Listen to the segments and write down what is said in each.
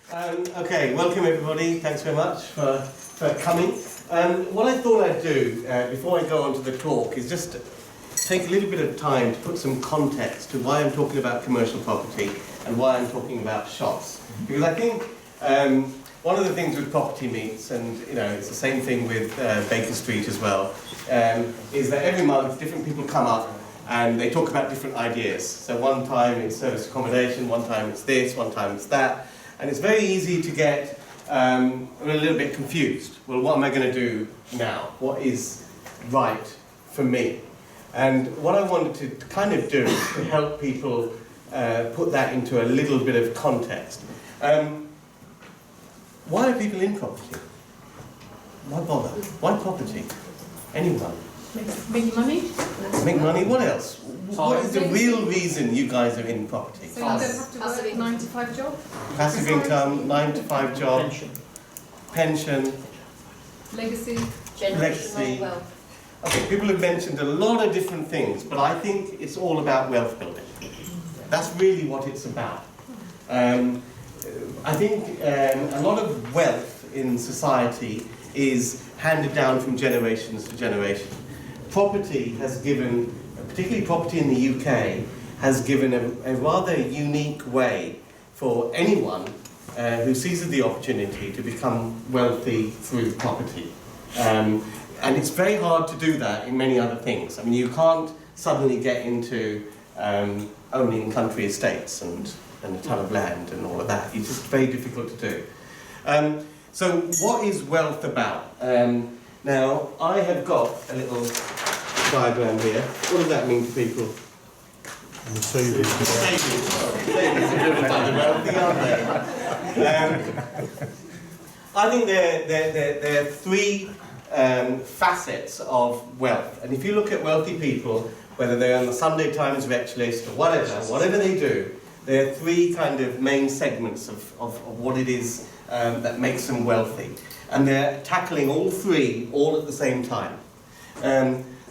Okay, welcome everybody. Thanks very much for coming. What I thought I'd do before I go on to the talk is just take a little bit of time to put some context to why I'm talking about commercial property and why I'm talking about shops. Because I think one of the things with property meets, and you know, it's the same thing with Baker Street as well, is that every month different people come up and they talk about different ideas. So one time it's service accommodation, one time it's this, one time it's that. And it's very easy to get a little bit confused. Well, what am I going to do now? What is right for me? And what I wanted to kind of do is to help people put that into a little bit of context. Why are people in property? Why bother? Why property? Anyone? Make money. Make money? What else? What is the real reason you guys are in property? So you don't have to work a 9 to 5 job? Passive income, 9 to 5 job, pension, Legacy. legacy. Okay, people have mentioned a lot of different things, but I think it's all about wealth building. That's really what it's about. I think a lot of wealth in society is handed down from generations to generation. Property has given, particularly property in the UK, has given a rather unique way for anyone who seizes the opportunity to become wealthy through property. And it's very hard to do that in many other things. I mean, you can't suddenly get into owning country estates and a ton of land and all of that. It's just very difficult to do. So what is wealth about? Now, I have got a little diagram here. What does that mean to people? Savings. Savings. Savings are driven by the wealthy, aren't they? I think there are three facets of wealth. And if you look at wealthy people, whether they're on the Sunday Times Rich List or whatever they do, there are three kind of main segments of what it is that makes them wealthy. And they're tackling all three all at the same time.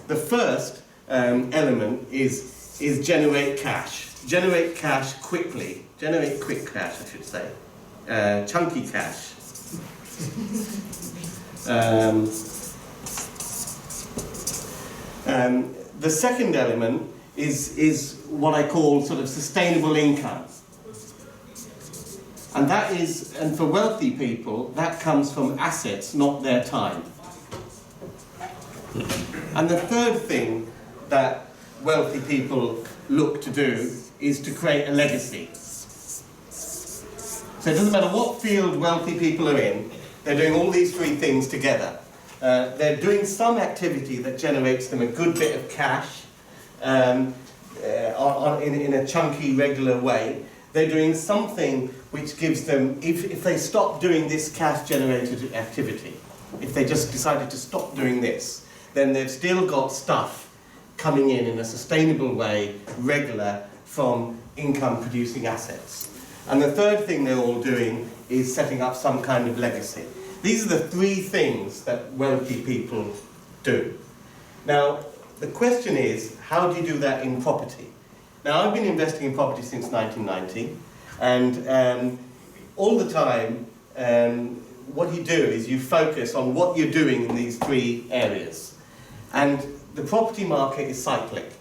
The first element is generate cash. Generate cash quickly. Generate quick cash, I should say. Chunky cash. The second element is what I call sort of sustainable income. And that is, and for wealthy people, that comes from assets, not their time. And the third thing that wealthy people look to do is to create a legacy. So it doesn't matter what field wealthy people are in, they're doing all these three things together. They're doing some activity that generates them a good bit of cash in a chunky, regular way. They're doing something which gives them, if they stop doing this cash-generated activity, if they just decided to stop doing this, then they've still got stuff coming in a sustainable way, regular, from income-producing assets. And the third thing they're all doing is setting up some kind of legacy. These are the three things that wealthy people do. Now, the question is, how do you do that in property? Now, I've been investing in property since 1990, and all the time, what you do is you focus on what you're doing in these three areas. And the property market is cyclic.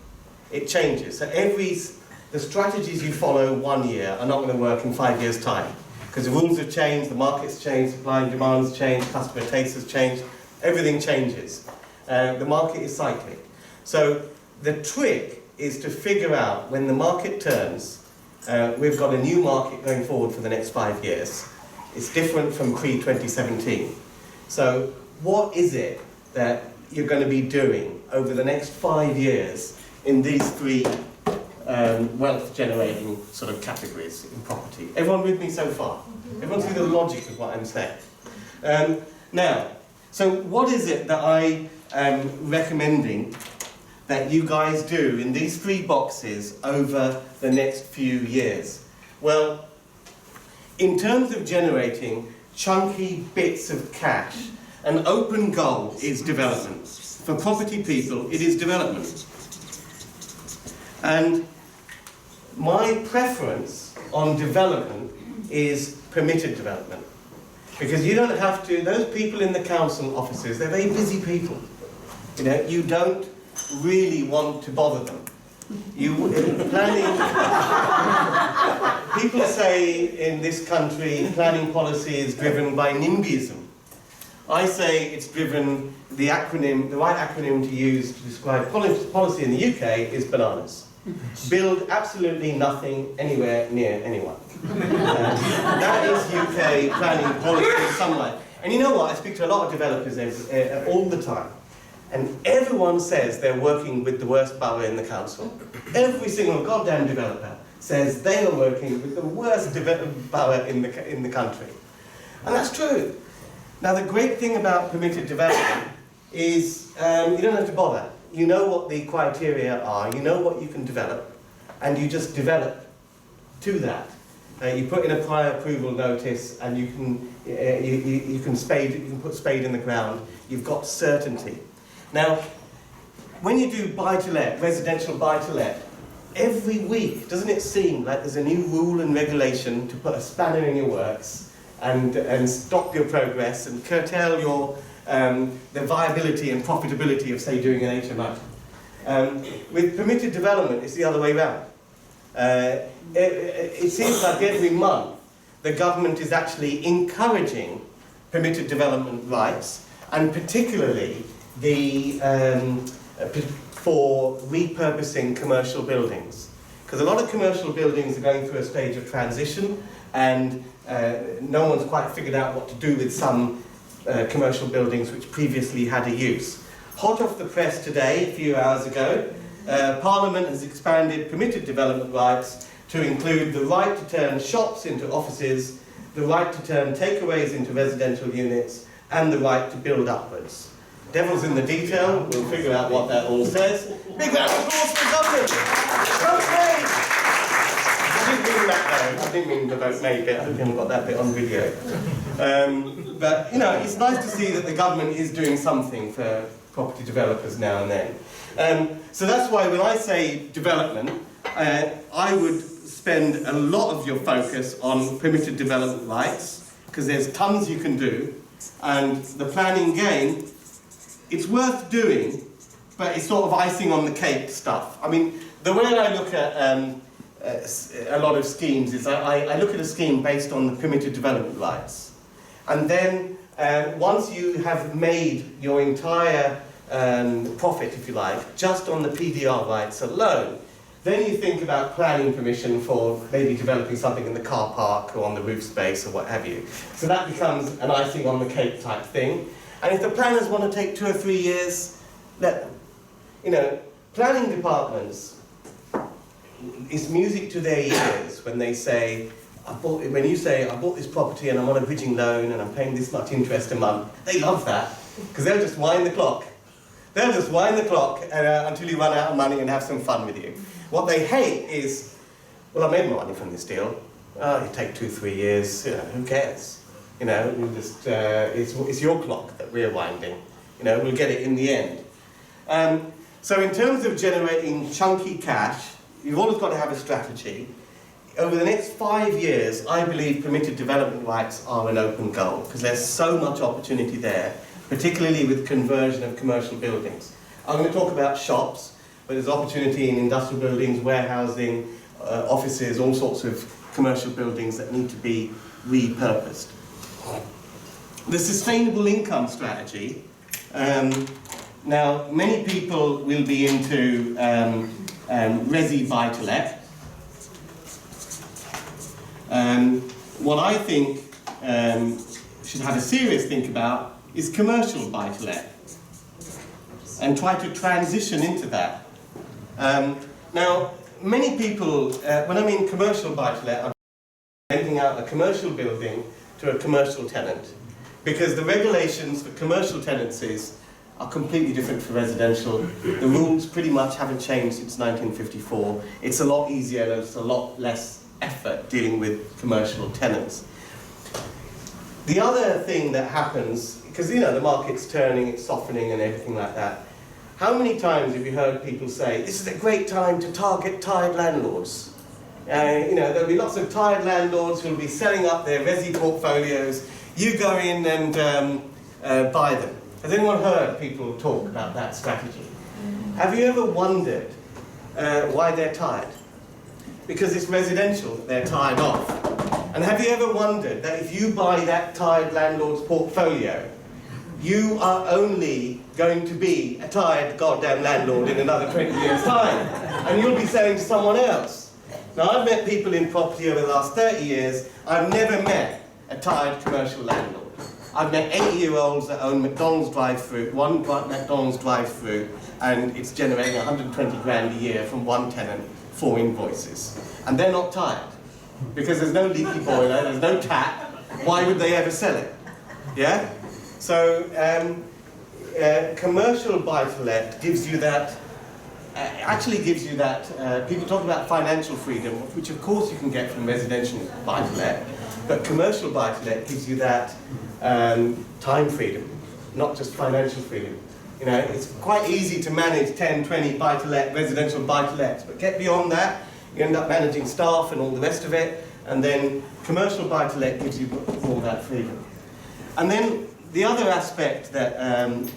It changes. So the strategies you follow 1 year are not going to work in 5 years' time. Because the rules have changed, the market's changed, supply and demand has changed, customer tastes has changed, everything changes. The market is cyclic. So the trick is to figure out when the market turns, we've got a new market going forward for the next 5 years. It's different from pre-2017. So what is it that you're going to be doing over the next 5 years in these three wealth-generating sort of categories in property? Everyone with me so far? Everyone see the logic of what I'm saying? Now, so what is it that I am recommending that you guys do in these three boxes over the next few years? Well, in terms of generating chunky bits of cash, an open goal is development. For property people, it is development. And my preference on development is permitted development. Because you don't have to, those people in the council offices, they're very busy people. You know, you don't really want to bother them. Planning, people say in this country planning policy is driven by NIMBYism. I say it's driven, the right acronym to use to describe policy in the UK is bananas. Build absolutely nothing anywhere near anyone. That is UK planning policy in some way. And you know what, I speak to a lot of developers all the time. And everyone says they're working with the worst borough in the council. Every single goddamn developer says they are working with the worst borough in the country. And that's true. Now the great thing about permitted development is you don't have to bother. You know what the criteria are, you know what you can develop, and you just develop to that. You put in a prior approval notice, and you can put spade in the ground. You've got certainty. Now, when you do buy-to-let, residential buy-to-let, every week, doesn't it seem like there's a new rule and regulation to put a spanner in your works and stop your progress and curtail your the viability and profitability of, say, doing an HMO? With permitted development, it's the other way around. It seems like every month the government is actually encouraging permitted development rights, and particularly for repurposing commercial buildings. Because a lot of commercial buildings are going through a stage of transition, and no one's quite figured out what to do with some commercial buildings which previously had a use. Hot off the press today, a few hours ago, Parliament has expanded permitted development rights to include the right to turn shops into offices, the right to turn takeaways into residential units, and the right to build upwards. Devil's in the detail, we'll figure out what that all says. Big round of applause for the government! Okay! I didn't mean that though, I didn't mean the vote made bit, I hope you haven't got that bit on video. But, you know, it's nice to see that the government is doing something for property developers now and then. So that's why when I say development, I would spend a lot of your focus on permitted development rights, because there's tons you can do, and the planning game, it's worth doing, but it's sort of icing on the cake stuff. I mean, the way I look at a lot of schemes is I look at a scheme based on the permitted development rights. And then once you have made your entire profit, if you like, just on the PDR rights alone, then you think about planning permission for maybe developing something in the car park or on the roof space or what have you. So that becomes an icing on the cake type thing. And if the planners want to take 2 or 3 years, let them. You know, planning departments, it's music to their ears when they say, when you say, I bought this property and I'm on a bridging loan and I'm paying this much interest a month. They love that, because they'll just wind the clock. They'll just wind the clock until you run out of money and have some fun with you. What they hate is, well, I made my money from this deal. Oh, it take 2 or 3 years, you know, who cares? You know, we'll just, it's your clock that we're winding. You know, we'll get it in the end. So in terms of generating chunky cash, you've always got to have a strategy. Over the next 5 years, I believe permitted development rights are an open goal, because there's so much opportunity there, particularly with conversion of commercial buildings. I'm going to talk about shops, but there's opportunity in industrial buildings, warehousing, offices, all sorts of commercial buildings that need to be repurposed. The sustainable income strategy. Now, many people will be into resi buy-to-let. What I think should have a serious think about is commercial buy-to-let, and try to transition into that. Now, many people, when I mean commercial buy-to-let, I'm renting out a commercial building to a commercial tenant, because the regulations for commercial tenancies are completely different for residential. The rules pretty much haven't changed since 1954. It's a lot easier and it's a lot less effort dealing with commercial tenants. The other thing that happens, because you know the market's turning, it's softening and everything like that, how many times have you heard people say, this is a great time to target tired landlords? You know, there'll be lots of tired landlords who'll be selling up their resi portfolios. You go in and buy them. Has anyone heard people talk about that strategy? Have you ever wondered why they're tired? Because it's residential that they're tired of. And have you ever wondered that if you buy that tired landlord's portfolio, you are only going to be a tired goddamn landlord in another 20 years' time, and you'll be selling to someone else. Now, I've met people in property over the last 30 years. I've never met a tired commercial landlord. I've met 80-year-olds that own McDonald's drive-through, one McDonald's drive-through, and it's generating 120 grand a year from one tenant, 4 invoices. And they're not tired, because there's no leaky boiler, there's no tap. Why would they ever sell it? Yeah? So, commercial buy-to-let gives you that, people talk about financial freedom, which of course you can get from residential buy-to-let, but commercial buy-to-let gives you that time freedom, not just financial freedom. You know, it's quite easy to manage 10, 20 buy-to-let, residential buy-to-lets, but get beyond that, you end up managing staff and all the rest of it, and then commercial buy-to-let gives you all that freedom. And then the other aspect that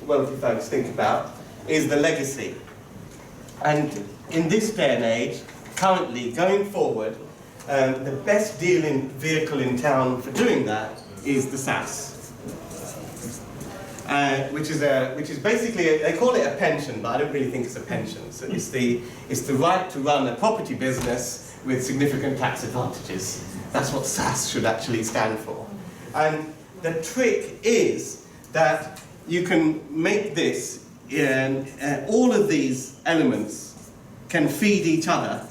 wealthy folks think about is the legacy. And in this day and age, currently, going forward, the best vehicle in town for doing that is the SAS. Which is basically, they call it a pension, but I don't really think it's a pension. So it's the right to run a property business with significant tax advantages. That's what SAS should actually stand for. And the trick is that you can make this, all of these elements can feed each other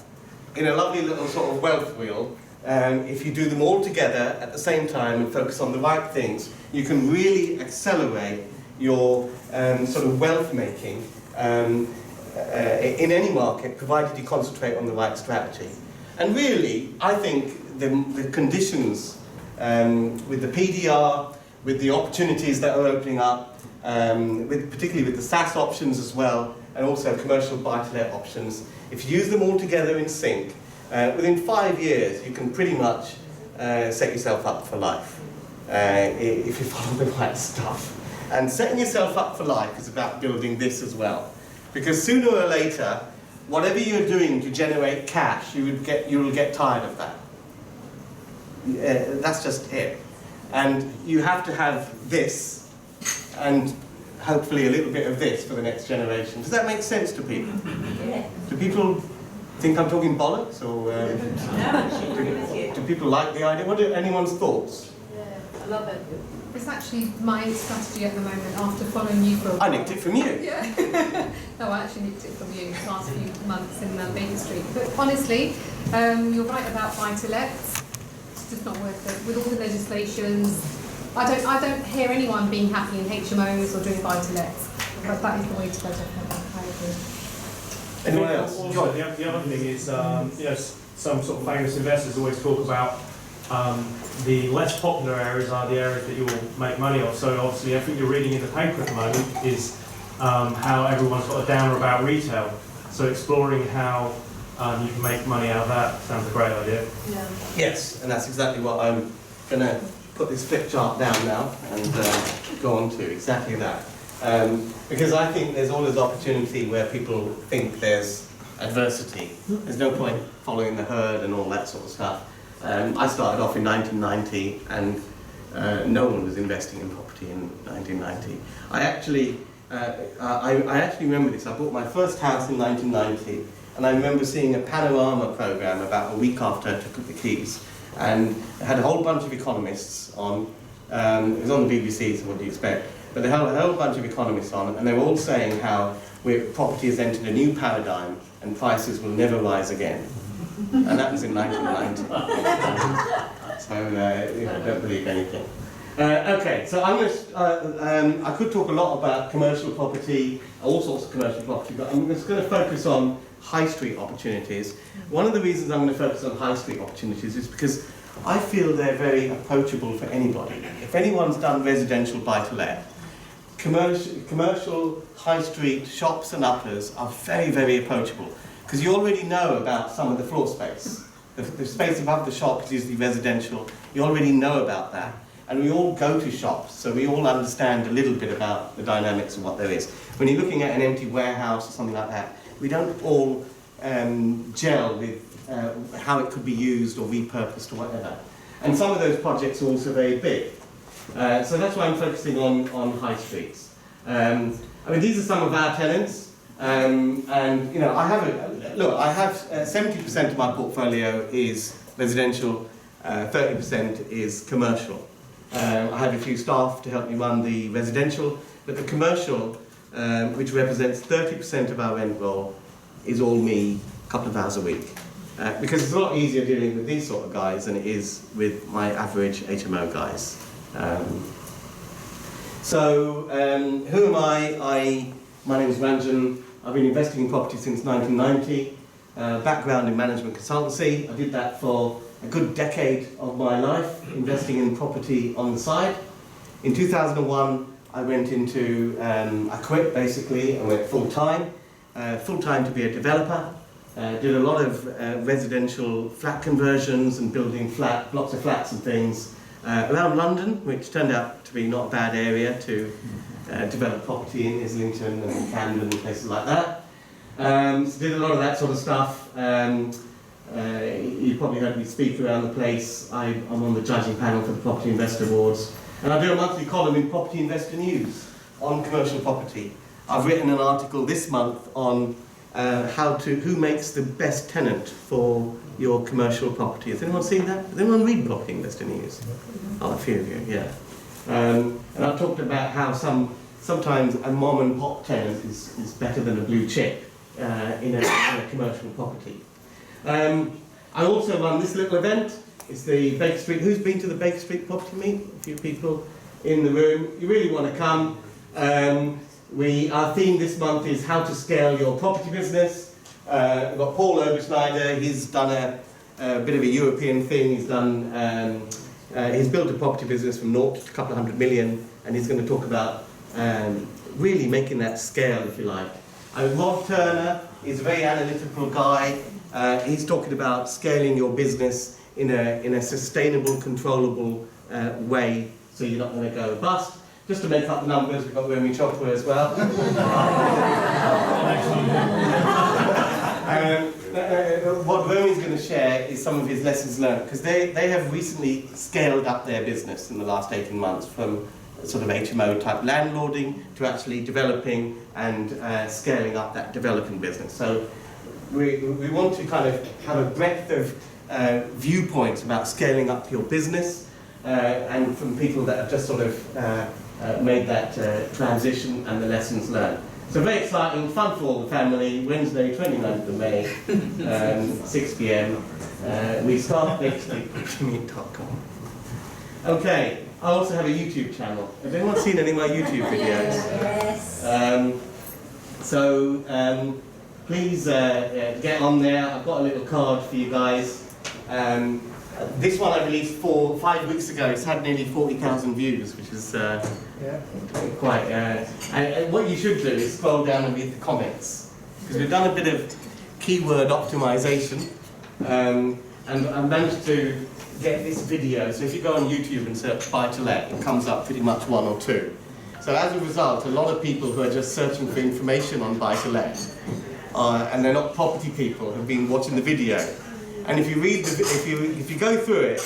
in a lovely little sort of wealth wheel. If you do them all together at the same time and focus on the right things, you can really accelerate your sort of wealth making in any market, provided you concentrate on the right strategy. And really, I think the conditions with the PDR, with the opportunities that are opening up, particularly with the SAS options as well, and also commercial buy-to-let options, if you use them all together in sync, within 5 years, you can pretty much set yourself up for life if you follow the right stuff. And setting yourself up for life is about building this as well. Because sooner or later, whatever you're doing to generate cash, you will get tired of that. That's just it. And you have to have this, and hopefully a little bit of this for the next generation. Does that make sense to people? Yeah. Do people think I'm talking bollocks, or do people like the idea? What are anyone's thoughts? Yeah, I love it. It's actually my strategy at the moment after following you for a I while. nicked it from you. Yeah. No, I actually nicked it from you the last few months in Baker Street. But honestly, you're right about buy-to-lets. It's just not worth it. With all the legislations, I don't hear anyone being happy in HMOs or doing buy-to-lets. But that is the way to go, definitely. I agree. Anyone else? Also, the other thing is, some sort of famous investors always talk about the less popular areas are the areas that you will make money off. So obviously, I think you're reading in the paper at the moment is how everyone's got a downer about retail. So exploring how you can make money out of that sounds a great idea. Yeah. Yes, and that's exactly what I'm going to put this flip chart down now and go on to, exactly that. Because I think there's always opportunity where people think there's adversity. There's no point following the herd and all that sort of stuff. I started off in 1990, and no one was investing in property in 1990. I actually remember this. I bought my first house in 1990, and I remember seeing a panorama program about a week after I took up the keys, and it had a whole bunch of economists on. It was on the BBC, so what do you expect? But they had a whole bunch of economists on, and they were all saying how property has entered a new paradigm and prices will never rise again. And that was in 1990. So, don't believe anything. Okay, so I'm I could talk a lot about commercial property, all sorts of commercial property, but I'm just going to focus on high street opportunities. One of the reasons I'm going to focus on high street opportunities is because I feel they're very approachable for anybody. If anyone's done residential buy-to-let, commercial high street shops and uppers are very, very approachable, because you already know about some of the floor space. The space above the shop is usually residential. You already know about that. And we all go to shops, so we all understand a little bit about the dynamics of what there is. When you're looking at an empty warehouse or something like that, we don't all gel with how it could be used or repurposed or whatever. And some of those projects are also very big. So that's why I'm focusing on high streets. I mean, these are some of our tenants. And you know, I have 70% of my portfolio is residential, 30% is commercial. I have a few staff to help me run the residential, but the commercial, which represents 30% of our rent roll, is all me, a couple of hours a week. Because it's a lot easier dealing with these sort of guys than it is with my average HMO guys. Who am I? My name is Ranjan. I've been investing in property since 1990. Background in management consultancy. I did that for a good decade of my life, investing in property on the side. In 2001, I went into, I quit basically and went full-time to be a developer. Did a lot of residential flat conversions and building blocks of flats and things around London, which turned out to be not a bad area to develop property in, Islington and Camden and places like that. So did a lot of that sort of stuff. You probably heard me speak around the place. I'm on the judging panel for the Property Investor Awards. And I do a monthly column in Property Investor News on commercial property. I've written an article this month on who makes the best tenant for your commercial property. Has anyone seen that? Has anyone read Property Investor News? Oh, a few of you, yeah. And I've talked about how sometimes a mom and pop tenant is better than a blue chip in a commercial property. I also run this little event. It's the Baker Street. Who's been to the Baker Street property meet? A few people in the room. You really want to come. Our theme this month is how to scale your property business. We've got Paul Oberschneider. He's done a bit of a European thing. He's done. He's built a property business from naught to a couple of $100 million, and he's going to talk about really making that scale, if you like. Rob Turner is a very analytical guy. He's talking about scaling your business in a sustainable, controllable way, so you're not going to go bust. Just to make up the numbers, we've got Chopra as well. What Romi's going to share is some of his lessons learned, because they have recently scaled up their business in the last 18 months from sort of HMO type landlording to actually developing and scaling up that developing business. So we want to kind of have a breadth of viewpoints about scaling up your business and from people that have just sort of made that transition and the lessons learned. So very exciting, fun for all the family, Wednesday 29th of May, 6 p.m. We start next week, propertymeet.com. Okay, I also have a YouTube channel. Has anyone seen any of my YouTube videos? Yes. Please get on there. I've got a little card for you guys. This one I released 5 weeks ago. It's had nearly 40,000 views, which is quite... and what you should do is scroll down and read the comments, because we've done a bit of keyword optimization, and I managed to get this video. So if you go on YouTube and search buy to let, it comes up pretty much 1 or 2. So as a result, a lot of people who are just searching for information on buy to let, and they're not property people, have been watching the video. And if you read if you go through it,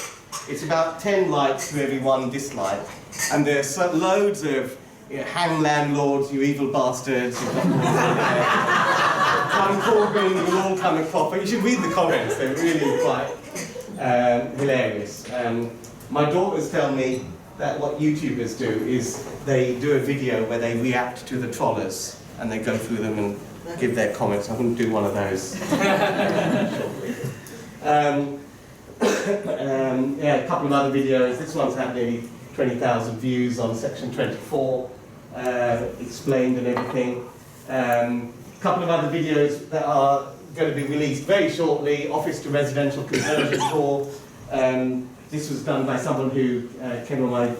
it's about 10 likes to every 1 dislike, and there's loads of hang landlords, you evil bastards. I'm Corbyn, you're all coming proper. You should read the comments; they're really quite hilarious. My daughters tell me that what YouTubers do is they do a video where they react to the trollers and they go through them and give their comments. I'm going to do one of those shortly. A couple of other videos. This one's had nearly 20,000 views on Section 24, explained and everything. A couple of other videos that are going to be released very shortly. Office to residential conversion tour. This was done by someone who came on my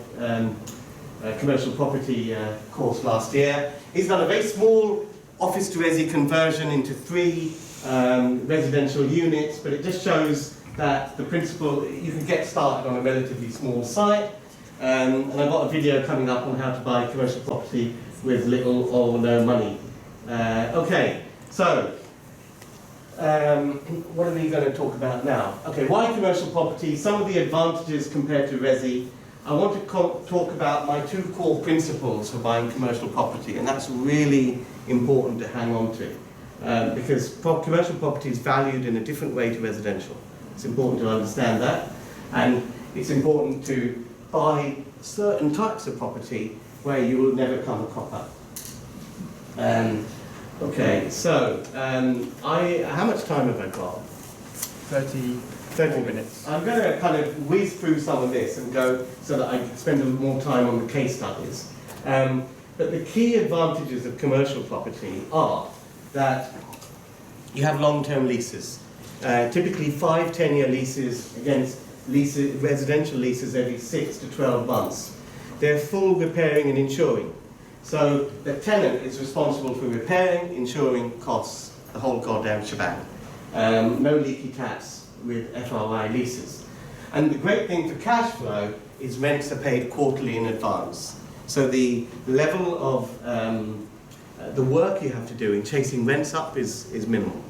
commercial property course last year. He's done a very small office to resi conversion into 3 residential units, but it just shows that the principle, you can get started on a relatively small site, and I've got a video coming up on how to buy commercial property with little or no money. Okay, so what are we going to talk about now? Okay, why commercial property? Some of the advantages compared to resi. I want to talk about my two core principles for buying commercial property, and that's really important to hang on to, because commercial property is valued in a different way to residential. It's important to understand that, and it's important to buy certain types of property where you will never come a copper. Okay, so how much time have I got? 30 minutes. I'm going to kind of whiz through some of this and go so that I can spend a little more time on the case studies. But the key advantages of commercial property are that you have long-term leases. Typically 5-10-year leases against residential leases every 6 to 12 months. They're full repairing and insuring. So the tenant is responsible for repairing, insuring costs, the whole goddamn shebang. No leaky taps with FRI leases. And the great thing for cash flow is rents are paid quarterly in advance. So the level of the work you have to do in chasing rents up is minimal.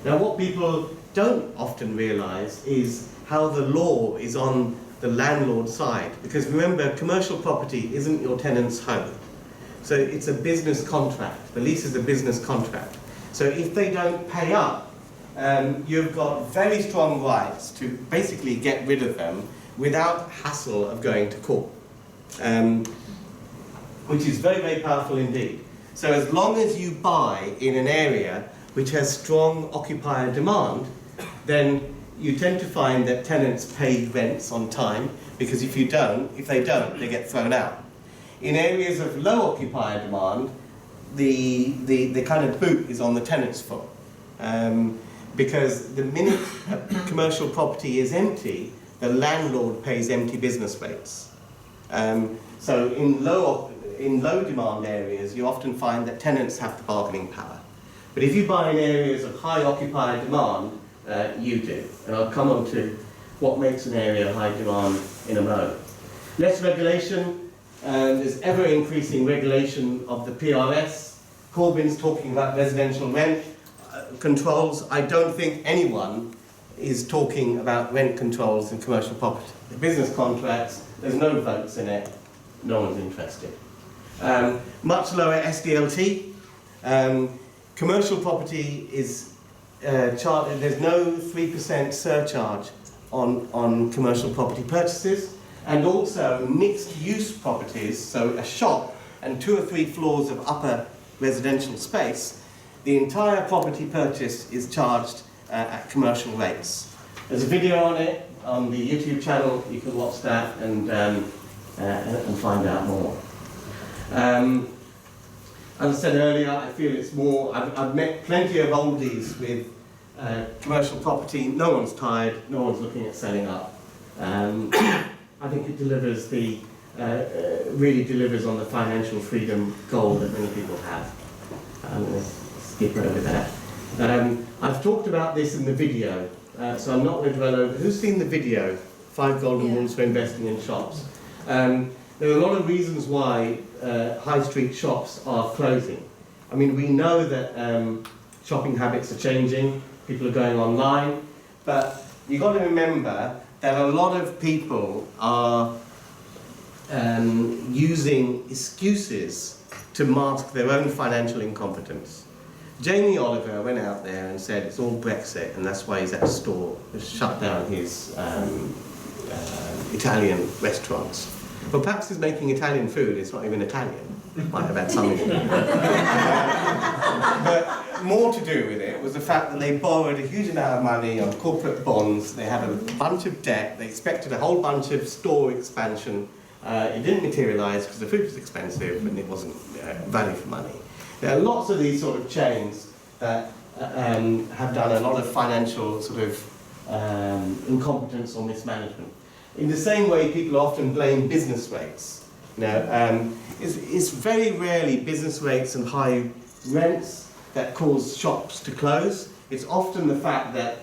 Now what people don't often realise is how the law is on the landlord side. Because remember, commercial property isn't your tenant's home. So it's a business contract. The lease is a business contract. So if they don't pay up, you've got very strong rights to basically get rid of them without hassle of going to court, which is very, very powerful indeed. So as long as you buy in an area which has strong occupier demand, then you tend to find that tenants pay rents on time, because if they don't, they get thrown out. In areas of low occupier demand, the kind of boot is on the tenant's foot. Because the minute a commercial property is empty, the landlord pays empty business rates. So in low demand areas, you often find that tenants have the bargaining power. But if you buy in areas of high occupier demand, you do. And I'll come on to what makes an area high demand in a moment. Less regulation. There's ever increasing regulation of the PRS. Corbyn's talking about residential rent controls. I don't think anyone is talking about rent controls in commercial property. The business contracts, there's no votes in it, no one's interested. Much lower SDLT. Commercial property is there's no 3% surcharge on commercial property purchases. And also mixed-use properties, so a shop and 2 or 3 floors of upper residential space, the entire property purchase is charged at commercial rates. There's a video on it on the YouTube channel. You can watch that and find out more. As I said earlier, I feel it's more. I've met plenty of oldies with commercial property. No one's tired. No one's looking at selling up. I think it delivers really delivers on the financial freedom goal that many people have. I'm going to skip over that. I've talked about this in the video, so I'm not going to dwell over. Who's seen the video, 5 Golden Rules for Investing in Shops? There are a lot of reasons why high street shops are closing. I mean, we know that shopping habits are changing, people are going online, but you've got to remember that a lot of people are using excuses to mask their own financial incompetence. Jamie Oliver went out there and said it's all Brexit and that's why he's at the store, shut down his Italian restaurants. But perhaps he's making Italian food, it's not even Italian. Might have had something in it. But more to do with it was the fact that they borrowed a huge amount of money on corporate bonds, they had a bunch of debt, they expected a whole bunch of store expansion. It didn't materialise because the food was expensive and it wasn't value for money. There are lots of these sort of chains that have done a lot of financial sort of incompetence or mismanagement. In the same way, people often blame business rates. You know, it's very rarely business rates and high rents that cause shops to close. It's often the fact that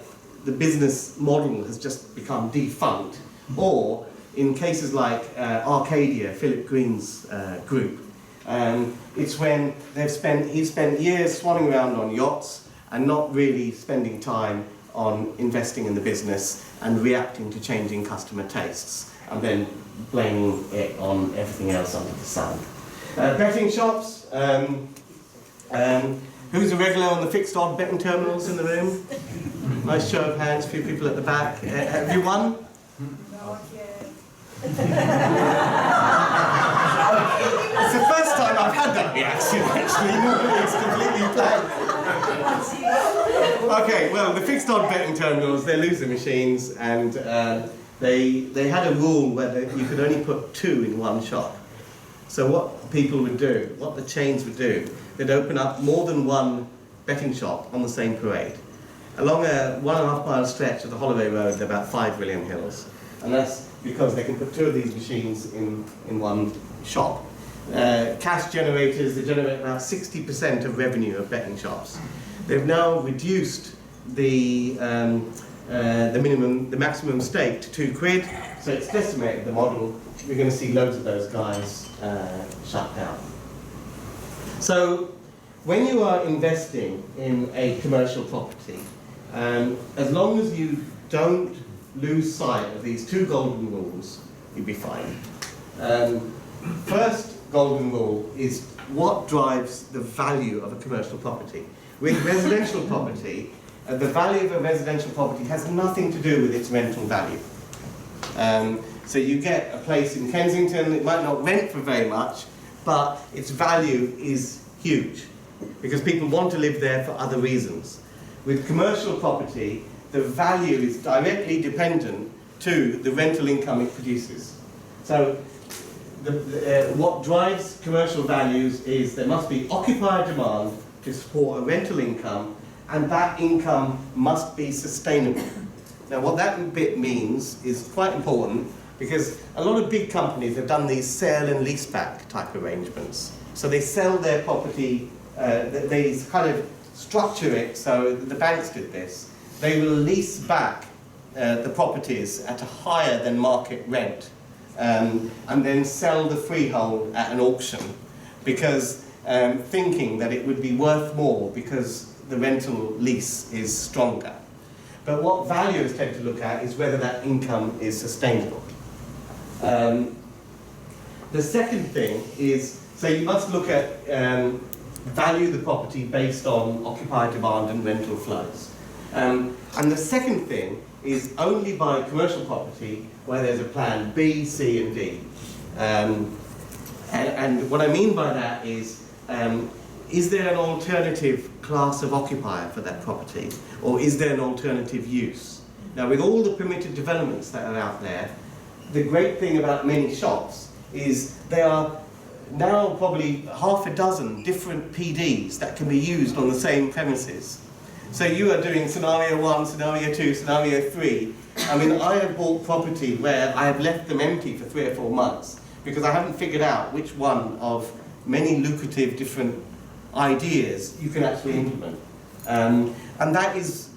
the business model has just become defunct, or in cases like Arcadia, Philip Green's group, it's when he's spent years swanning around on yachts and not really spending time on investing in the business and reacting to changing customer tastes, and then blaming it on everything else under the sun. Betting shops. Who's a regular on the fixed odd betting terminals in the room? Nice show of hands, a few people at the back. Have you won? Not yet. It's the first time I've had that reaction, actually. Normally it's completely blank. Okay, well, the fixed odd betting terminals, they're loser machines, and they had a rule where you could only put 2 in one shop. So what people would do, what the chains would do, they'd open up more than one betting shop on the same parade. Along a 1.5 mile stretch of the Holloway Road, there are about 5 William Hills. And that's because they can put 2 of these machines in one shop. Cash generators, they generate about 60% of revenue of betting shops. They've now reduced the maximum stake to £2, so it's decimated the model. We're going to see loads of those guys shut down. So when you are investing in a commercial property, as long as you don't lose sight of these 2 golden rules, you'll be fine. First golden rule is what drives the value of a commercial property. With residential property, the value of a residential property has nothing to do with its rental value. So you get a place in Kensington, it might not rent for very much, but its value is huge because people want to live there for other reasons. With commercial property, the value is directly dependent to the rental income it produces. So what drives commercial values is there must be occupier demand to support a rental income, and that income must be sustainable. Now what that bit means is quite important, because a lot of big companies have done these sale and leaseback type arrangements. So they sell their property, they kind of structure it, so the banks did this. They will lease back the properties at a higher than market rent, and then sell the freehold at an auction, because thinking that it would be worth more because the rental lease is stronger. But what valuers tend to look at is whether that income is sustainable. The second thing is, so you must look at value the property based on occupier demand and rental flows. And the second thing is only buy commercial property where there's a plan B, C and D. And what I mean by that is there an alternative class of occupier for that property, or is there an alternative use? Now with all the permitted developments that are out there, the great thing about many shops is there are now probably half a dozen different PDs that can be used on the same premises. So you are doing scenario 1, scenario 2, scenario 3. I mean, I have bought property where I have left them empty for 3 or 4 months because I haven't figured out which one of many lucrative different ideas you can actually implement. And that is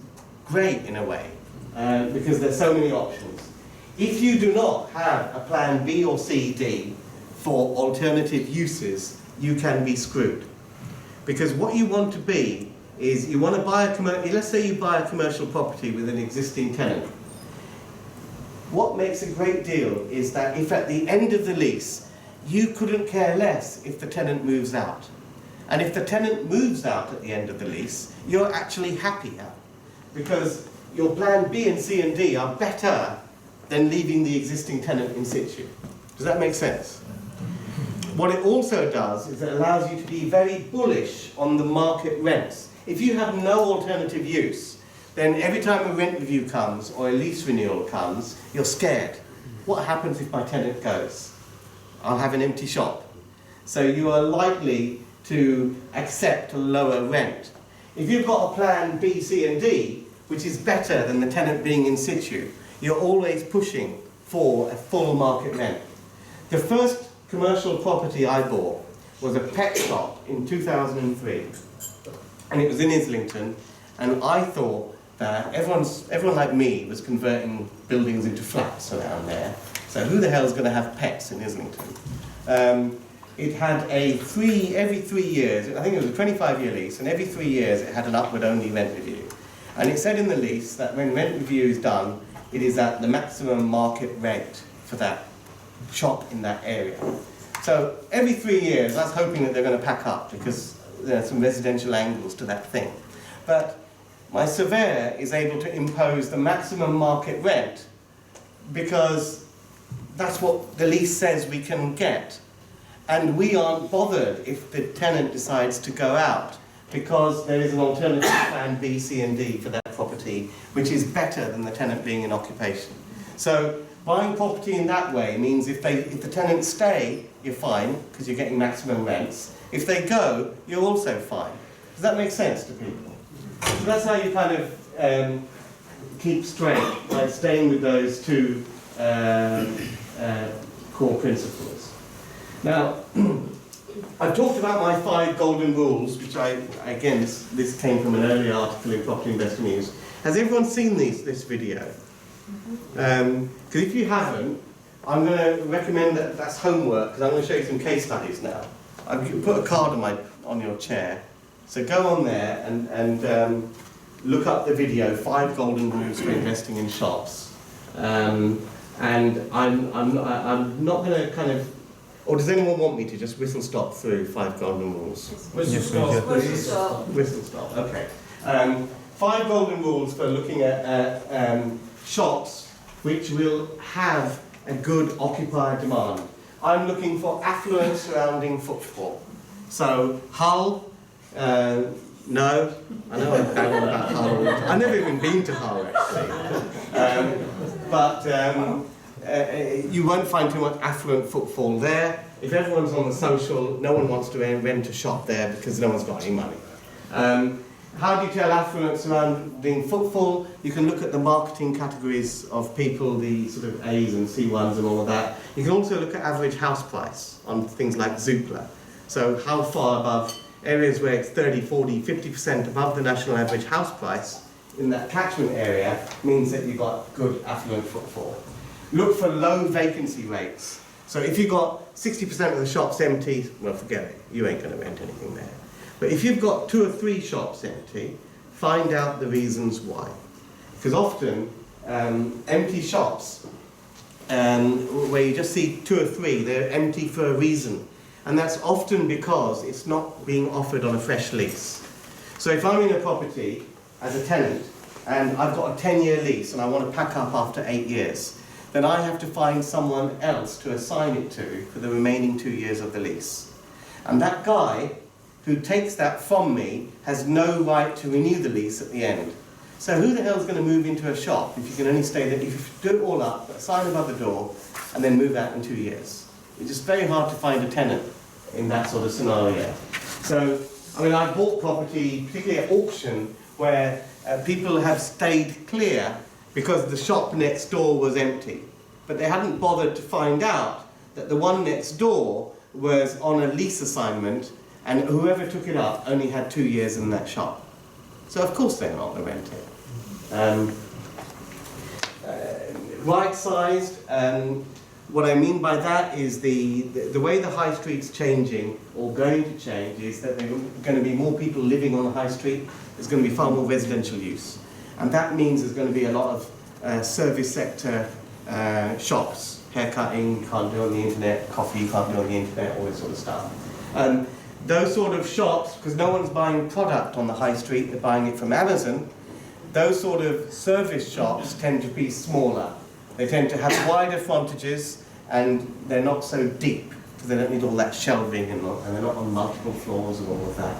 great in a way, because there's so many options. If you do not have a plan B or C, D for alternative uses, you can be screwed. Because what you want to be is, you want to buy let's say you buy a commercial property with an existing tenant. What makes a great deal is that if at the end of the lease, you couldn't care less if the tenant moves out. And if the tenant moves out at the end of the lease, you're actually happier, because your plan B and C and D are better than leaving the existing tenant in situ. Does that make sense? What it also does is it allows you to be very bullish on the market rents. If you have no alternative use, then every time a rent review comes or a lease renewal comes, you're scared. What happens if my tenant goes? I'll have an empty shop. So you are likely to accept a lower rent. If you've got a plan B, C and D, which is better than the tenant being in situ, you're always pushing for a full market rent. The first commercial property I bought was a pet shop in 2003, and it was in Islington, and I thought that everyone like me was converting buildings into flats around there. So who the hell is going to have pets in Islington? It had every 3 years, I think it was a 25-year lease, and every 3 years it had an upward-only rent review. And it said in the lease that when rent review is done, it is at the maximum market rate for that shop in that area. So every 3 years, I was hoping that they're going to pack up because there are some residential angles to that thing. But my surveyor is able to impose the maximum market rent because that's what the lease says we can get. And we aren't bothered if the tenant decides to go out because there is an alternative plan B, C and D for that property, which is better than the tenant being in occupation. So buying property in that way means if the tenants stay, you're fine because you're getting maximum rents. If they go, you're also fine. Does that make sense to people? So that's how you kind of keep straight, like staying with those two core principles. Now, I've talked about my 5 golden rules, which again, this came from an earlier article in Property Investor News. Has everyone seen this video? Because if you haven't, I'm going to recommend that that's homework, because I'm going to show you some case studies now. I've put a card on your chair. So go on there and look up the video, 5 golden rules for investing in shops. And I'm not going to kind of, or does anyone want me to just whistle stop through 5 golden rules? Whistle stop. Whistle stop. Whistle stop, okay. 5 golden rules for looking at shops which will have a good occupier demand. I'm looking for affluent surrounding footfall. So Hull, no, I know I bang on about Hull. I've never even been to Hull actually. You won't find too much affluent footfall there. If everyone's on the social, no one wants to rent a shop there because no one's got any money. How do you tell affluent surrounding footfall? You can look at the marketing categories of people, the sort of A's and C1s and all of that. You can also look at average house price on things like Zoopla. So how far above areas where it's 30, 40, 50% above the national average house price in that catchment area means that you've got good affluent footfall. Look for low vacancy rates. So if you've got 60% of the shops empty, well, forget it. You ain't going to rent anything there. But if you've got 2 or 3 shops empty, find out the reasons why. Because often, empty shops, where you just see 2 or 3, they're empty for a reason. And that's often because it's not being offered on a fresh lease. So if I'm in a property as a tenant, and I've got a 10-year lease, and I want to pack up after 8 years, then I have to find someone else to assign it to for the remaining 2 years of the lease. And that guy who takes that from me has no right to renew the lease at the end. So who the hell is going to move into a shop if you can only stay there, if you do it all up, put a sign above the door, and then move out in 2 years? It's just very hard to find a tenant in that sort of scenario. So, I mean, I bought property, particularly at auction, where people have stayed clear because the shop next door was empty. But they hadn't bothered to find out that the one next door was on a lease assignment and whoever took it up only had 2 years in that shop. So of course they're not going to rent it. Right-sized, what I mean by that is the way the high street's changing, or going to change, is that there are going to be more people living on the high street. There's going to be far more residential use. And that means there's going to be a lot of service sector shops. Haircutting, you can't do on the internet, coffee, you can't do on the internet, all this sort of stuff. Those sort of shops, because no one's buying product on the high street, they're buying it from Amazon, those sort of service shops tend to be smaller. They tend to have wider frontages and they're not so deep because they don't need all that shelving and they're not on multiple floors and all of that.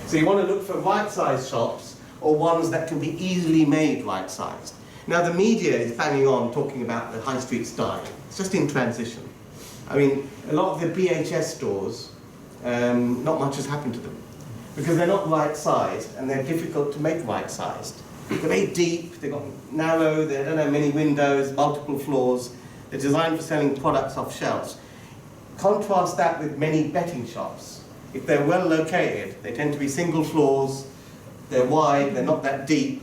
So you want to look for right-sized shops or ones that can be easily made right-sized. Now the media is banging on talking about the high street's dying. It's just in transition. I mean, a lot of the BHS stores, not much has happened to them because they're not right-sized and they're difficult to make right-sized. They're very deep, they've got narrow, they don't have many windows, multiple floors. They're designed for selling products off shelves. Contrast that with many betting shops. If they're well located, they tend to be single floors, they're wide, they're not that deep.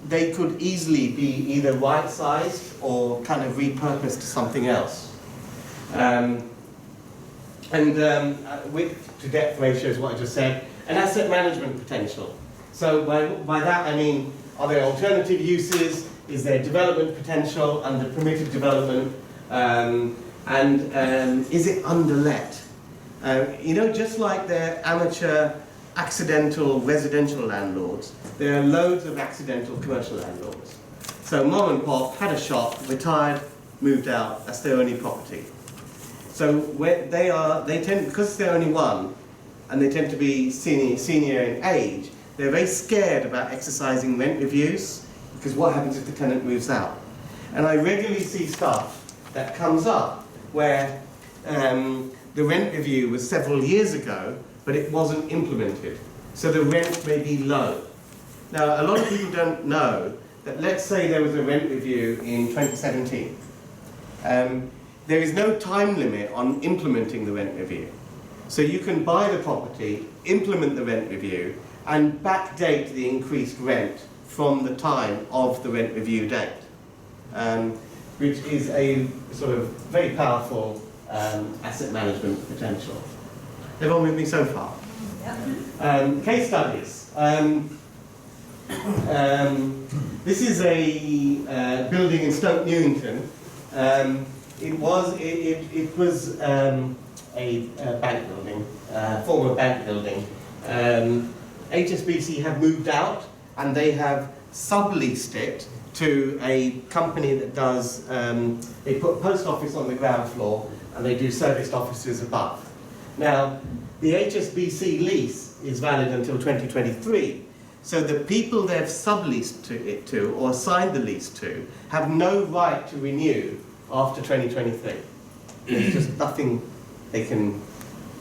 they could easily be either right-sized or kind of repurposed to something else. Width to depth ratio is what I just said, and asset management potential. So by that I mean, are there alternative uses? Is there development potential under permitted development? Is it underlet? You know, just like the amateur accidental residential landlords, there are loads of accidental commercial landlords. So mom and pop had a shop, retired, moved out, that's their only property. So where they tend, because they're only one, and they tend to be senior in age, they're very scared about exercising rent reviews, because what happens if the tenant moves out? And I regularly see stuff that comes up where the rent review was several years ago, but it wasn't implemented. So the rent may be low. Now, a lot of people don't know that, let's say there was a rent review in 2017. There is no time limit on implementing the rent review. So you can buy the property, implement the rent review, and backdate the increased rent from the time of the rent review date, which is a sort of very powerful asset management potential. Everyone with me so far? Yeah. Case studies. This is a building in Stoke Newington. It was a bank building, former bank building. HSBC have moved out and they have subleased it to a company that does, they put a post office on the ground floor and they do serviced offices above. Now, the HSBC lease is valid until 2023, so the people they've subleased it to or assigned the lease to have no right to renew after 2023. There's just nothing they can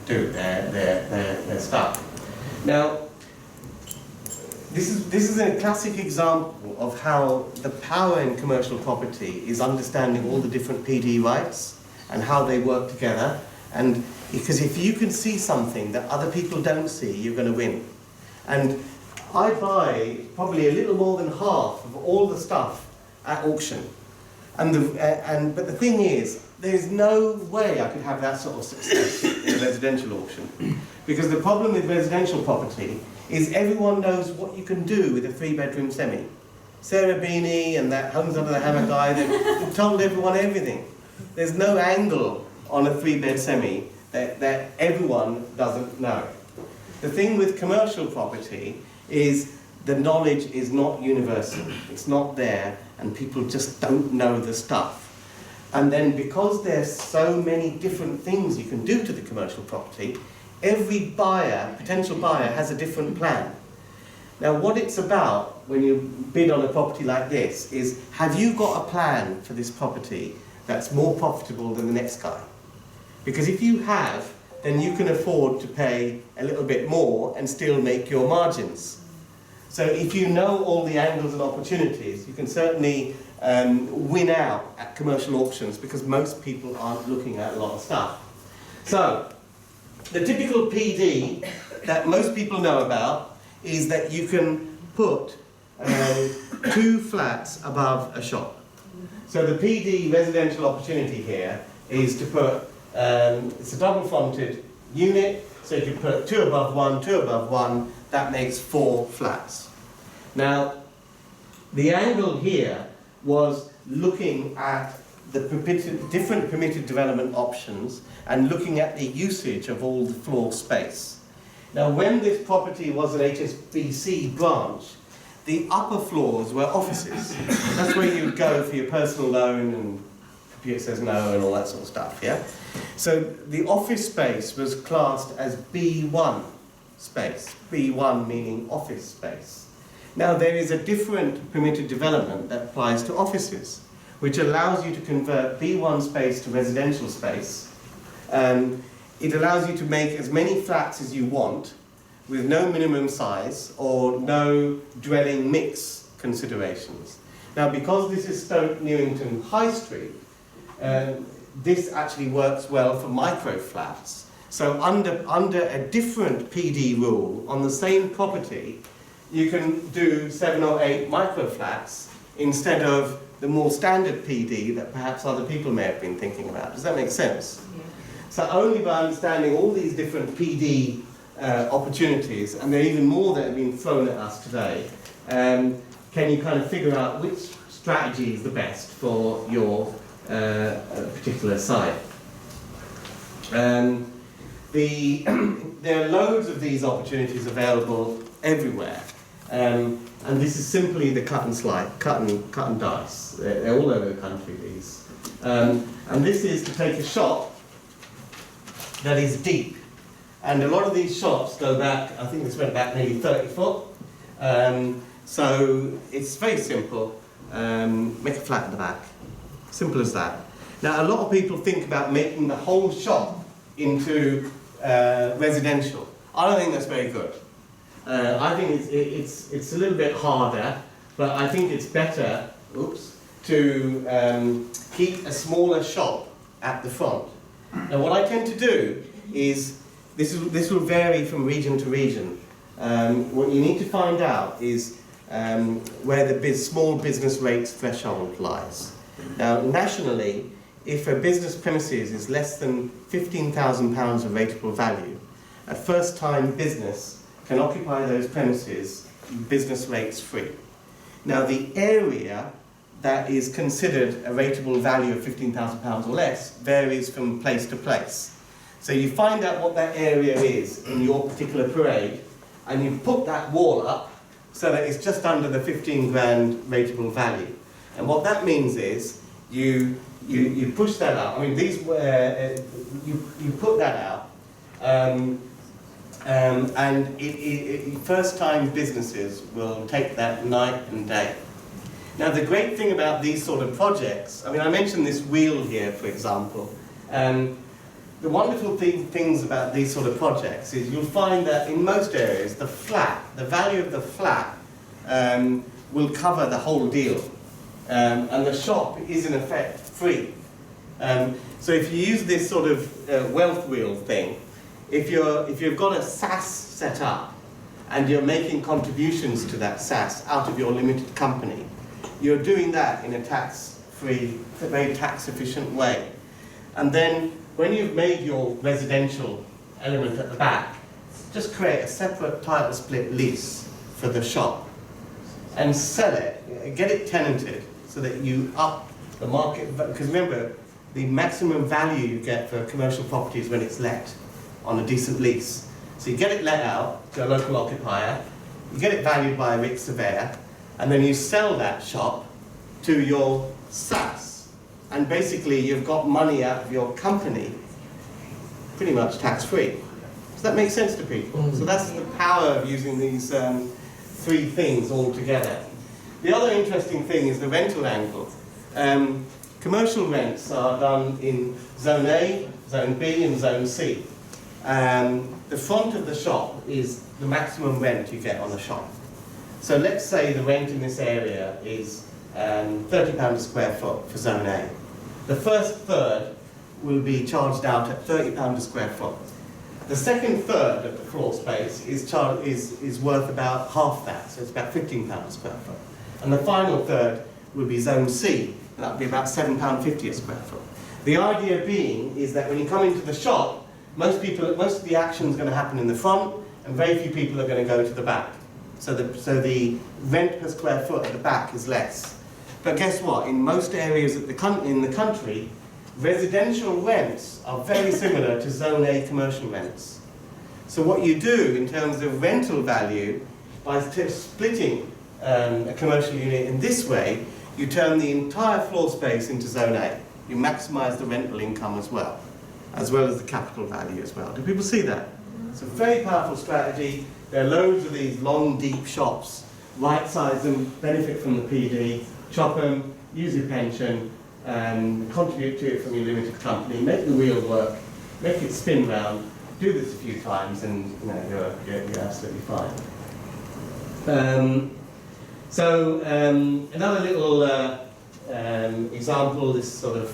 do, they're stuck. Now, this is a classic example of how the power in commercial property is understanding all the different PD rights and how they work together. And because if you can see something that other people don't see, you're going to win. And I buy probably a little more than half of all the stuff at auction. But the thing is, there's no way I could have that sort of success in a residential auction. Because the problem with residential property is everyone knows what you can do with a 3-bedroom semi. Sarah Beanie and that Homes Under the Hammer guy, they've told everyone everything. There's no angle on a 3-bed semi that everyone doesn't know. The thing with commercial property is the knowledge is not universal. It's not there, and people just don't know the stuff. And then because there's so many different things you can do to the commercial property, every buyer, potential buyer, has a different plan. Now, what it's about when you bid on a property like this is, have you got a plan for this property that's more profitable than the next guy? Because if you have, then you can afford to pay a little bit more and still make your margins. So if you know all the angles and opportunities, you can certainly win out at commercial auctions, because most people aren't looking at a lot of stuff. So, the typical PD that most people know about is that you can put 2 flats above a shop. So the PD residential opportunity here is to put, it's a double fronted unit, so you can put 2 above 1, 2 above 1, that makes 4 flats. Now, the angle here was looking at the different permitted development options and looking at the usage of all the floor space. Now, when this property was an HSBC branch, the upper floors were offices. That's where you would go for your personal loan and computer says no and all that sort of stuff, yeah? So the office space was classed as B1 space, B1 meaning office space. Now, there is a different permitted development that applies to offices, which allows you to convert B1 space to residential space. It allows you to make as many flats as you want with no minimum size or no dwelling mix considerations. Now, because this is Stoke Newington High Street, this actually works well for micro flats. So under a different PD rule on the same property, you can do 7 or 8 micro flats instead of the more standard PD that perhaps other people may have been thinking about. Does that make sense? Yeah. So only by understanding all these different PD opportunities, and there are even more that have been thrown at us today, can you kind of figure out which strategy is the best for your particular site. There are loads of these opportunities available everywhere, and this is simply the cut and dice. They're all over the country, these. And this is to take a shop that is deep. And a lot of these shops go back, I think this went back maybe 30 foot. So it's very simple. Make a flat in the back. Simple as that. Now, a lot of people think about making the whole shop into residential. I don't think that's very good. I think it's a little bit harder, but I think it's better, to keep a smaller shop at the front. Now, what I tend to do is, this will vary from region to region. What you need to find out is where the small business rates threshold lies. Now, nationally, if a business premises is less than £15,000 of rateable value, a first-time business can occupy those premises business rates free. Now, the area that is considered a rateable value of £15,000 or less varies from place to place. So you find out what that area is in your particular parade, and you put that wall up so that it's just under the 15 grand rateable value. And what that means is you push that out. I mean, these were you put that out, and first-time businesses will take that night and day. Now, the great thing about these sort of projects, I mean, I mentioned this wheel here, for example. The wonderful things about these sort of projects is you'll find that in most areas, the value of the flat will cover the whole deal. And the shop is in effect free. So if you use this sort of wealth wheel thing, if you've got a SAS set up and you're making contributions to that SAS out of your limited company, you're doing that in a tax-free, very tax-efficient way. And then when you've made your residential element at the back, just create a separate title split lease for the shop and sell it, get it tenanted so that you up the market, because remember, the maximum value you get for commercial property is when it's let on a decent lease. So you get it let out to a local occupier, you get it valued by a RIC surveyor, and then you sell that shop to your SAS. And basically you've got money out of your company pretty much tax-free. Does that make sense to people? So that's the power of using these 3 things all together. The other interesting thing is the rental angle. Commercial rents are done in Zone A, Zone B and Zone C. The front of the shop is the maximum rent you get on a shop. So let's say the rent in this area is £30 a square foot for Zone A. The first third will be charged out at £30 a square foot. The second third of the floor space is worth about half that, so it's about £15 a square foot. And the final third will be Zone C, and that would be about £7.50 a square foot. The idea being is that when you come into the shop, most of the action is going to happen in the front, and very few people are going to go to the back. So the rent per square foot at the back is less. But guess what? In most areas in the country, residential rents are very similar to Zone A commercial rents. So what you do in terms of rental value, by splitting a commercial unit in this way, you turn the entire floor space into Zone A. You maximise the rental income as well as the capital value as well. Do people see that? It's a very powerful strategy. There are loads of these long, deep shops. Right-size them, benefit from the PD, chop them, use your pension, contribute to it from your limited company, make the wheel work, make it spin round, do this a few times, and you're absolutely fine. Another little example, this sort of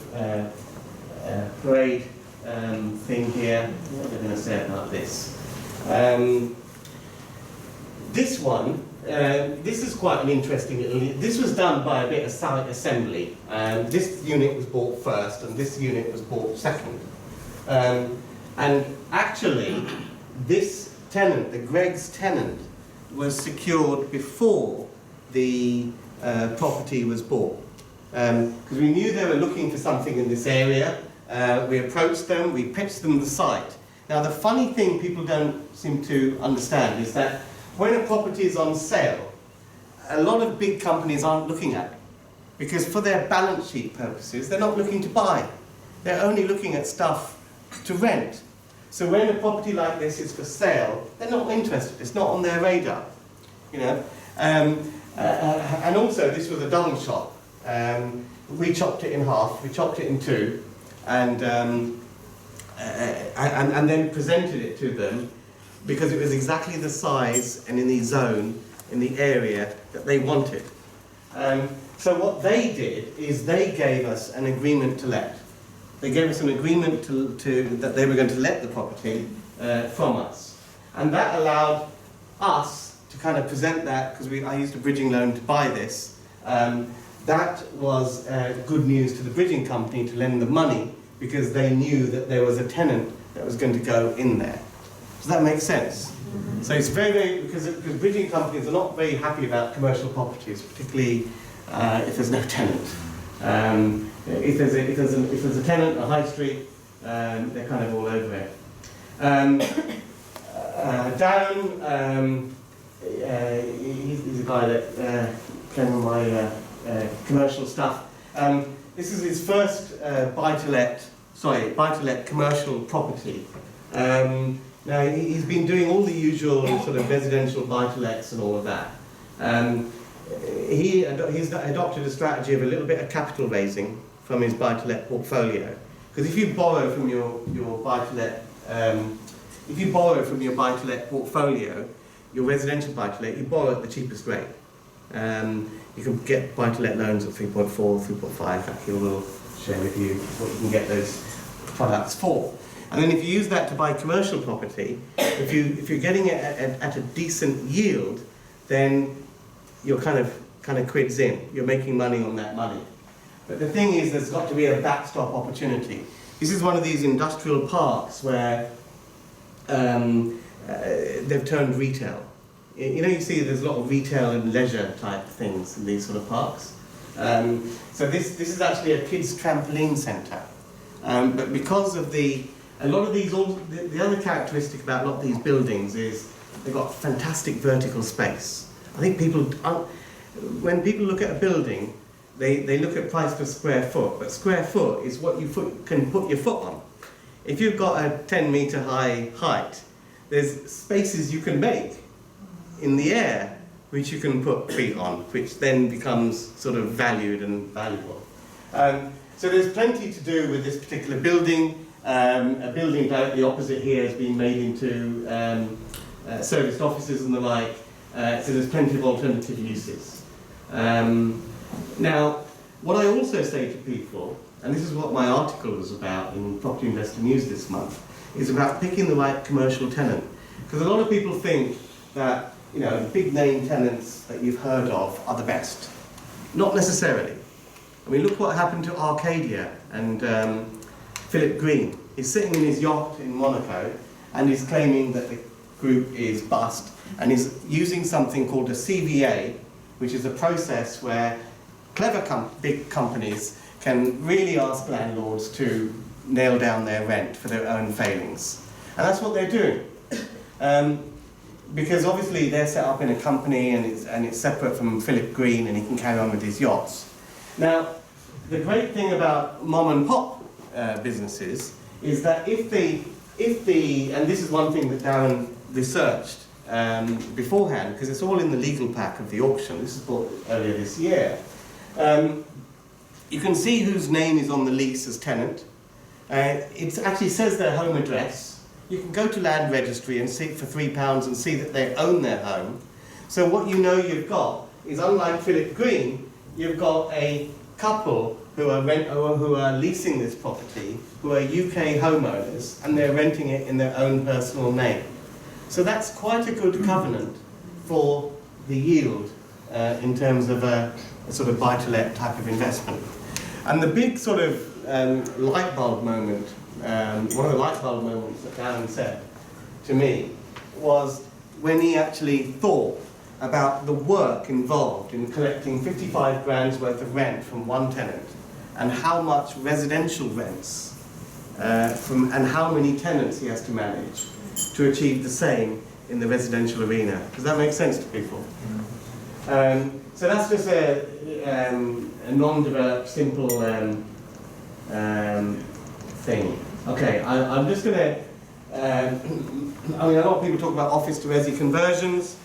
parade thing here. What am I going to say about this? This one this is quite an interesting little. This was done by a bit of site assembly. This unit was bought first, and this unit was bought second. And actually, this tenant, the Greg's tenant, was secured before the property was bought. Because we knew they were looking for something in this area. We approached them, we pitched them the site. Now the funny thing people don't seem to understand is that when a property is on sale, a lot of big companies aren't looking at it. Because for their balance sheet purposes, they're not looking to buy. They're only looking at stuff to rent. So when a property like this is for sale, they're not interested. It's not on their radar, you know. And also, this was a double shop. We chopped it in half. We chopped it in two, and then presented it to them because it was exactly the size and in the zone, in the area that they wanted. So what they did is they gave us an agreement to let. They gave us an agreement that they were going to let the property from us. And that allowed us to kind of present that, because I used a bridging loan to buy this. That was good news to the bridging company to lend the money, because they knew that there was a tenant that was going to go in there. Does that make sense? Mm-hmm. So it's very, because bridging companies are not very happy about commercial properties, particularly if there's no tenant. If there's a tenant on a high street, they're kind of all over it. Darren, he's a guy that came on my commercial stuff. This is his first buy-to-let commercial property. Now he's been doing all the usual sort of residential buy-to-lets and all of that. He's adopted a strategy of a little bit of capital raising from his buy-to-let portfolio. Because if you borrow from your buy-to-let, portfolio, your residential buy-to-let, you borrow at the cheapest rate. You can get buy-to-let loans at 3.4, 3.5. Aki will share with you what you can get those products for. And then if you use that to buy commercial property, if you're getting it at a decent yield, then you're kind of quids in. You're making money on that money. But the thing is, there's got to be a backstop opportunity. This is one of these industrial parks where they've turned retail. You know, you see there's a lot of retail and leisure type things in these sort of parks. So this is actually a kids' trampoline centre. But because of the other characteristic about a lot of these buildings is they've got fantastic vertical space. I think when people look at a building, they look at price per square foot, but square foot is what you can put your foot on. If you've got a 10-metre high height, there's spaces you can make in the air which you can put feet on, which then becomes sort of valued and valuable. So there's plenty to do with this particular building. A building directly opposite here has been made into serviced offices and the like, so there's plenty of alternative uses. Now, what I also say to people, and this is what my article was about in Property Investor News this month, is about picking the right commercial tenant. Because a lot of people think that, you know, the big name tenants that you've heard of are the best. Not necessarily. I mean, look what happened to Arcadia and Philip Green. He's sitting in his yacht in Monaco and he's claiming that the group is bust, and he's using something called a CVA, which is a process where clever big companies can really ask landlords to nail down their rent for their own failings. And that's what they're doing. Because obviously they're set up in a company and it's separate from Philip Green and he can carry on with his yachts. Now, the great thing about mom and pop businesses is that if and this is one thing that Darren researched beforehand, because it's all in the legal pack of the auction, this was bought earlier this year, you can see whose name is on the lease as tenant. It actually says their home address. You can go to land registry and see it for £3 and see that they own their home. So what you know you've got is, unlike Philip Green, you've got a couple who are leasing this property, who are UK homeowners, and they're renting it in their own personal name. So that's quite a good covenant for the yield in terms of a sort of buy-to-let type of investment. And the big sort of light bulb moment, one of the light bulb moments that Darren said to me was when he actually thought about the work involved in collecting 55 grand's worth of rent from one tenant and how much residential rents and how many tenants he has to manage to achieve the same in the residential arena. Does that make sense to people? So that's just a non-developed, simple thing. Okay, I'm just going to, I mean, a lot of people talk about office to resi conversions.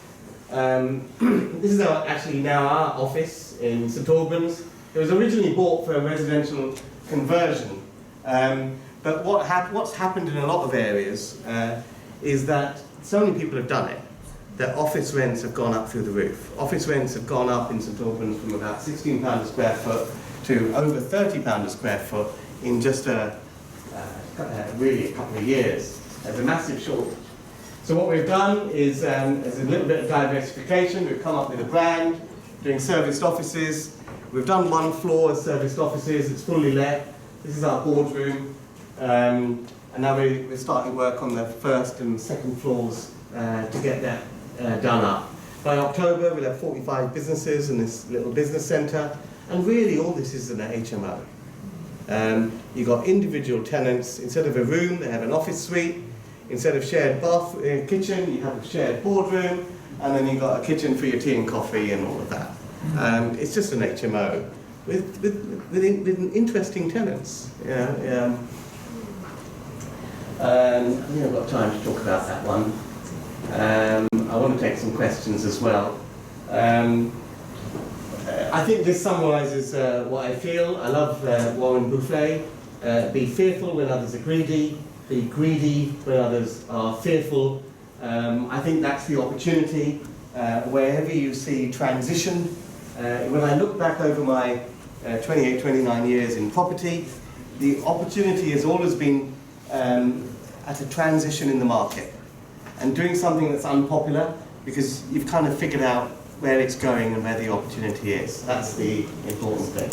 This is actually now our office in St Albans. It was originally bought for a residential conversion, but what's happened in a lot of areas is that so many people have done it that office rents have gone up through the roof. Office rents have gone up in St Albans from about £16 a square foot to over £30 a square foot in just really a couple of years. There's a massive shortage. So what we've done is there's a little bit of diversification. We've come up with a brand, doing serviced offices. We've done one floor as serviced offices. It's fully let. This is our boardroom. And now we're starting work on the first and second floors to get that done up. By October, we'll have 45 businesses in this little business centre. And really, all this is an HMO. You've got individual tenants. Instead of a room, they have an office suite. Instead of shared bath kitchen, you have a shared boardroom, and then you've got a kitchen for your tea and coffee and all of that. It's just an HMO with interesting tenants. I think I've got time to talk about that one. I want to take some questions as well. I think this summarises what I feel. I love Warren Buffet. Be fearful when others are greedy. Be greedy when others are fearful. I think that's the opportunity. Wherever you see transition, when I look back over my 28, 29 years in property, the opportunity has always been at a transition in the market and doing something that's unpopular because you've kind of figured out where it's going and where the opportunity is. That's the important thing.